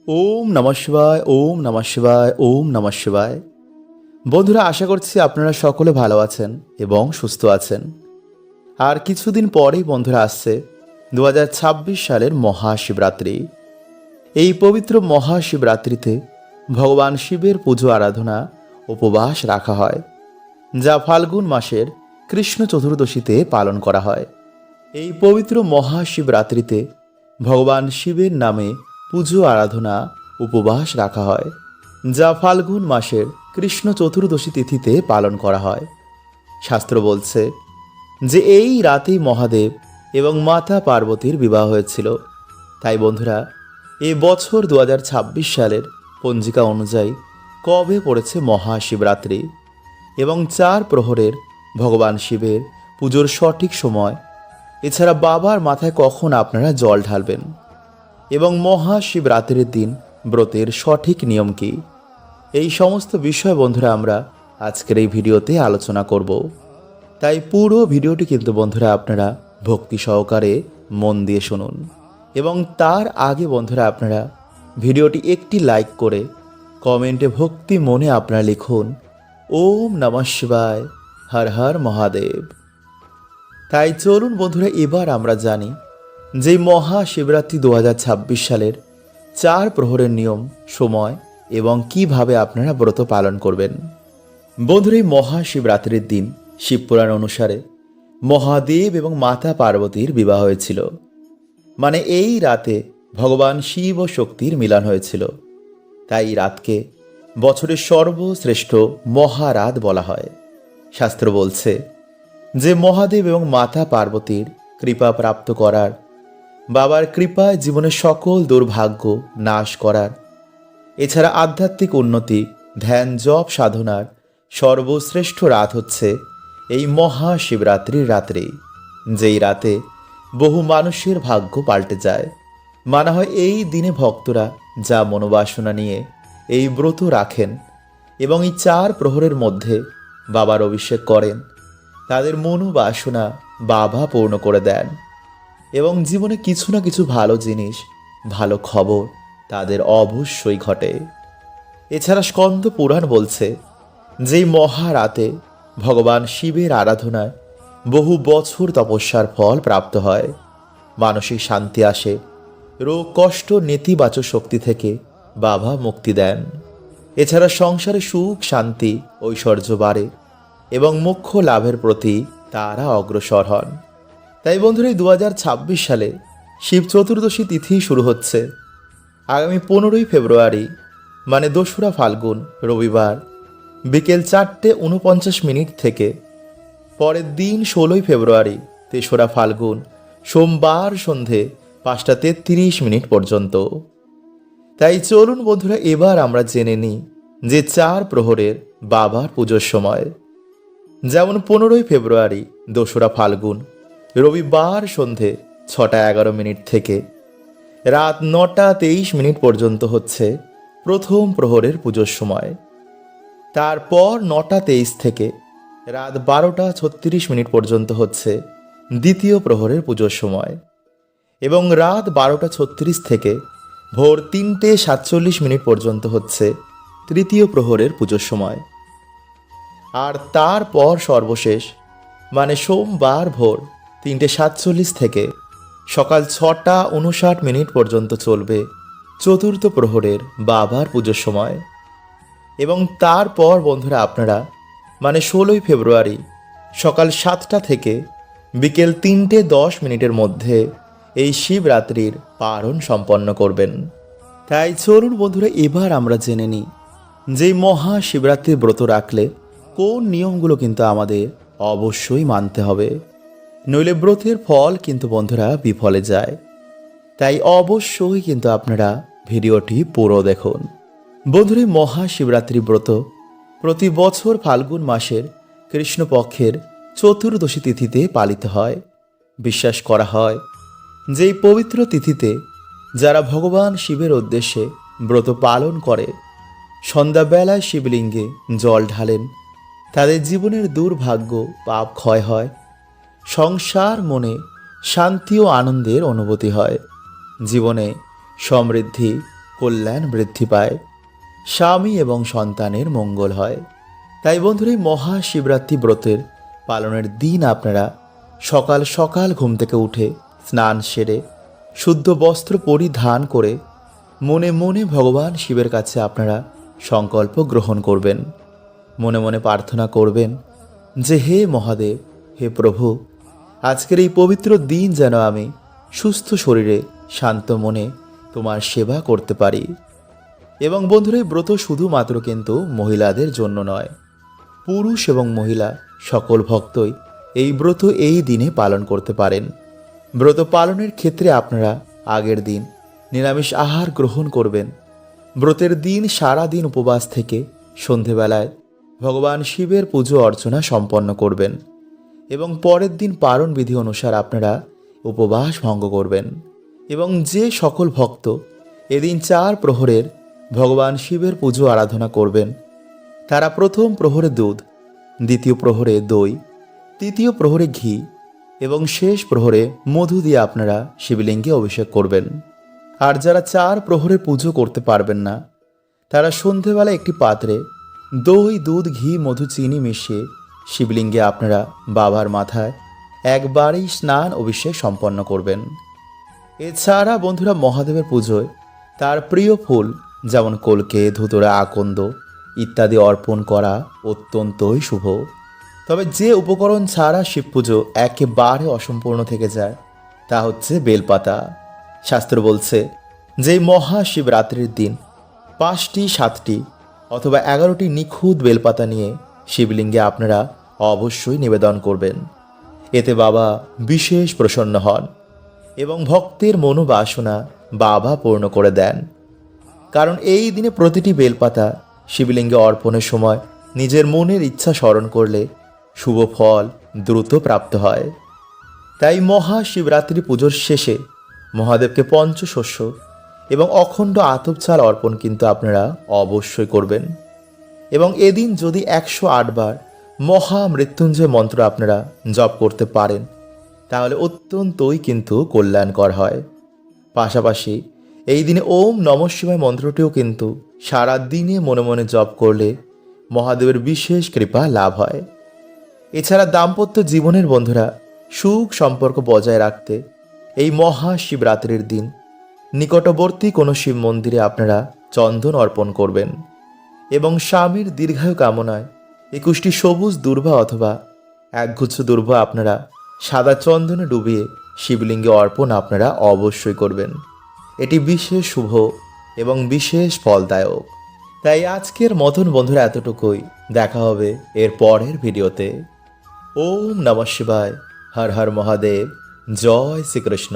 ওম নমঃ শিবায়, ওম নমঃ শিবায়, ওম নমঃ শিবায়। বন্ধুরা, আশা করছি আপনারা সকলে ভালো আছেন এবং সুস্থ আছেন। আর কিছুদিন পরেই বন্ধুরা আসছে 2026 সালের মহাশিবরাত্রি। এই পবিত্র মহাশিবরাত্রিতে ভগবান শিবের পুজো আরাধনা উপবাস রাখা হয়, যা ফাল্গুন মাসের কৃষ্ণ চতুর্দশীতে পালন করা হয়। এই পবিত্র মহাশিবরাত্রিতে ভগবান শিবের নামে পুজো আরাধনা উপবাস রাখা হয়, যা ফাল্গুন মাসের কৃষ্ণ চতুর্দশী তিথিতে পালন করা হয়। শাস্ত্র বলছে যে এই রাতেই মহাদেব এবং মাতা পার্বতীর বিবাহ হয়েছিল। তাই বন্ধুরা, এ বছর 2026 সালের পঞ্জিকা অনুযায়ী কবে পড়েছে মহাশিবরাত্রি এবং 4 প্রহরের ভগবান শিবের পুজোর সঠিক সময়, এছাড়া বাবার মাথায় কখন আপনারা জল ঢালবেন এবং মহাশিবরাত্রির দিন ব্রতের সঠিক নিয়ম কী, এই সমস্ত বিষয় বন্ধুরা আমরা আজকের এই ভিডিওতে আলোচনা করব। তাই পুরো ভিডিওটি কিন্তু বন্ধুরা আপনারা ভক্তি সহকারে মন দিয়ে শুনুন এবং তার আগে বন্ধুরা আপনারা ভিডিওটি একটি লাইক করে কমেন্টে ভক্তি মনে আপনারা লিখুন ওম নমঃ শিবায়, হর হর মহাদেব। তাই চলুন বন্ধুরা, এবার আমরা জানি যে মহাশিবরাত্রি 2026 সালের 4 প্রহরের নিয়ম, সময় এবং কিভাবে আপনারা ব্রত পালন করবেন। বন্ধুরা, এই মহাশিবরাত্রির দিন শিবপুরাণ অনুসারে মহাদেব এবং মাতা পার্বতীর বিবাহ হয়েছিল। মানে এই রাতে ভগবান শিব ও শক্তির মিলন হয়েছিল। তাই এই রাতকে বছরের সর্বশ্রেষ্ঠ মহারাত বলা হয়। শাস্ত্র বলছে যে মহাদেব এবং মাতা পার্বতীর কৃপা প্রাপ্ত করার, বাবার কৃপায় জীবনের সকল দুর্ভাগ্য নাশ করার, এছাড়া আধ্যাত্মিক উন্নতি, ধ্যান জপ সাধনার সর্বশ্রেষ্ঠ রাত হচ্ছে এই মহাশিবরাত্রির রাত্রি, যেই রাতে বহু মানুষের ভাগ্য পাল্টে যায়। মানা হয় এই দিনে ভক্তরা যা মনোবাসনা নিয়ে এই ব্রত রাখেন এবং এই 4 প্রহরের মধ্যে বাবার অভিষেক করেন, তাদের মনোবাসনা বাবা পূর্ণ করে দেন এবং জীবনে কিছু না কিছু ভালো জিনিস, ভালো খবর তাদের অবশ্যই ঘটে। এছাড়া স্কন্দ পুরাণ বলছে যে মহারাতে ভগবান শিবের আরাধনায় বহু বছর তপস্যার ফল প্রাপ্ত হয়, মানসিক শান্তি আসে, রোগ কষ্ট নেতিবাচক শক্তি থেকে বাবা মুক্তি দেন। এছাড়া সংসারে সুখ শান্তি ঐশ্বর্য বাড়ে এবং মোক্ষ লাভের প্রতি তারা অগ্রসর হন। তাই বন্ধুরা, এই 2026 সালে শিব চতুর্দশী তিথি শুরু হচ্ছে আগামী 15ই ফেব্রুয়ারি, মানে 2রা ফাল্গুন রবিবার বিকেল 4:49 থেকে। পরের দিন 16ই ফেব্রুয়ারি 3রা ফাল্গুন সোমবার সন্ধে 5:33 পর্যন্ত। তাই চলুন বন্ধুরা, এবার আমরা জেনে নিই যে 4 প্রহরের বাবার পুজোর সময়। যেমন 15ই ফেব্রুয়ারি 2রা ফাল্গুন রবিবার সন্ধে 6:11 থেকে রাত 9:23 পর্যন্ত হচ্ছে প্রথম প্রহরের পুজোর সময়। তারপর 9:23 থেকে রাত 12:36 পর্যন্ত হচ্ছে দ্বিতীয় প্রহরের পুজোর সময় এবং রাত 12:36 থেকে ভোর 3:47 পর্যন্ত হচ্ছে তৃতীয় প্রহরের পুজোর সময়। আর তারপর সর্বশেষ মানে সোমবার ভোর 3:47 থেকে সকাল 6:59 পর্যন্ত চলবে চতুর্থ প্রহরের বাবার পুজোর সময়। এবং তারপর বন্ধুরা আপনারা মানে 16ই ফেব্রুয়ারি সকাল 7টা থেকে বিকেল 3:10 মধ্যে এই শিবরাত্রির পারণ সম্পন্ন করবেন। তাই চলুন বন্ধুরা, এবার আমরা জেনে নিই যে মহাশিবরাত্রির ব্রত রাখলে কোন নিয়মগুলো কিন্তু আমাদের অবশ্যই মানতে হবে, নইলে ব্রতের ফল কিন্তু বন্ধুরা বিফলে যায়। তাই অবশ্যই কিন্তু আপনারা ভিডিওটি পুরো দেখুন। বন্ধুরা, মহাশিবরাত্রি ব্রত প্রতি বছর ফাল্গুন মাসের কৃষ্ণপক্ষের চতুর্দশী তিথিতে পালিত হয়। বিশ্বাস করা হয় যে এই পবিত্র তিথিতে যারা ভগবান শিবের উদ্দেশ্যে ব্রত পালন করে, সন্ধ্যাবেলায় শিবলিঙ্গে জল ঢালেন, তাদের জীবনের দুর্ভাগ্য পাপ ক্ষয় হয়, সংসার মনে শান্তি ও আনন্দের অনুভূতি হয়, জীবনে সমৃদ্ধি কল্যাণ বৃদ্ধি পায়, স্বামী এবং সন্তানের মঙ্গল হয়। তাই বন্ধুরা, এই মহাশিবরাত্রি ব্রতের পালনের দিন আপনারা সকাল সকাল ঘুম থেকে উঠে স্নান সেরে শুদ্ধ বস্ত্র পরিধান করে মনে মনে ভগবান শিবের কাছে আপনারা সংকল্প গ্রহণ করবেন। মনে মনে প্রার্থনা করবেন যে, হে মহাদেব, হে প্রভু, আজকের এই পবিত্র দিন যেন আমি সুস্থ শরীরে শান্ত মনে তোমার সেবা করতে পারি। এবং বন্ধুরা, এই ব্রত শুধুমাত্র কিন্তু মহিলাদের জন্য নয়, পুরুষ এবং মহিলা সকল ভক্তই এই ব্রত এই দিনে পালন করতে পারেন। ব্রত পালনের ক্ষেত্রে আপনারা আগের দিন নিরামিষ আহার গ্রহণ করবেন। ব্রতের দিন সারা দিন উপবাস থেকে সন্ধেবেলায় ভগবান শিবের পুজো অর্চনা সম্পন্ন করবেন এবং পরের দিন পারণ বিধি অনুসার আপনারা উপবাস ভঙ্গ করবেন। এবং যে সকল ভক্ত এদিন 4 প্রহরের ভগবান শিবের পুজো আরাধনা করবেন, তারা প্রথম প্রহরে দুধ, দ্বিতীয় প্রহরে দই, তৃতীয় প্রহরে ঘি এবং শেষ প্রহরে মধু দিয়ে আপনারা শিবলিঙ্গে অভিষেক করবেন। আর যারা 4 প্রহরে পুজো করতে পারবেন না, তারা সন্ধেবেলা একটি পাত্রে দই, দুধ, ঘি, মধু, চিনি মিশিয়ে শিবলিঙ্গে আপনারা বাবার মাথায় একবারেই স্নান অভিষেক সম্পন্ন করবেন। এছাড়া বন্ধুরা, মহাদেবের পুজোয় তার প্রিয় ফুল যেমন কলকে, ধুতরা, আকন্দ ইত্যাদি অর্পণ করা অত্যন্তই শুভ। তবে যে উপকরণ ছাড়া শিব পুজো একেবারে অসম্পূর্ণ থেকে যায় তা হচ্ছে বেলপাতা। শাস্ত্র বলছে যে এই মহাশিবরাত্রির দিন 5টি, 7টি অথবা 11টি নিখুঁত বেলপাতা নিয়ে শিবলিঙ্গে আপনারা অবশ্যই নিবেদন করবেন। এতে বাবা বিশেষ প্রসন্ন হন এবং ভক্তের মনোবাসনা বাবা পূর্ণ করে দেন। কারণ এই দিনে প্রতিটি বেলপাতা শিবলিঙ্গে অর্পণের সময় নিজের মনের ইচ্ছা স্মরণ করলে শুভ ফল দ্রুত প্রাপ্ত হয়। তাই মহাশিবরাত্রি পুজোর শেষে মহাদেবকে পঞ্চশস্য এবং অখণ্ড আতপ চাল অর্পণ কিন্তু আপনারা অবশ্যই করবেন। এবং এদিন যদি 108 বার মহামৃত্যুঞ্জয় মন্ত্র আপনারা জপ করতে পারেন, তাহলে অত্যন্তই কিন্তু কল্যাণকর হয়। পাশাপাশি এই দিনে ওম নমঃ শিবায় মন্ত্রটিও কিন্তু সারা দিনে মনে মনে জপ করলে মহাদেবের বিশেষ কৃপা লাভ হয়। এছাড়া দাম্পত্য জীবনের বন্ধুরা সুখ সম্পর্ক বজায় রাখতে এই মহাশিবরাত্রির দিন নিকটবর্তী কোনো শিব মন্দিরে আপনারা চন্দন অর্পণ করবেন এবং স্বামীর দীর্ঘায়ু কামনায় 21টি সবুজ দূর্বা অথবা একগুচ্ছ দূর্বা আপনারা সাদা চন্দনে ডুবিয়ে শিবলিঙ্গে অর্পণ আপনারা অবশ্যই করবেন। এটি বিশেষ শুভ এবং বিশেষ ফলদায়ক। তাই আজকের মতন বন্ধুরা এতটুকুই। দেখা হবে এর পরের ভিডিওতে। ওম নমঃ শিবায়। হর হর মহাদেব। জয় শ্রীকৃষ্ণ।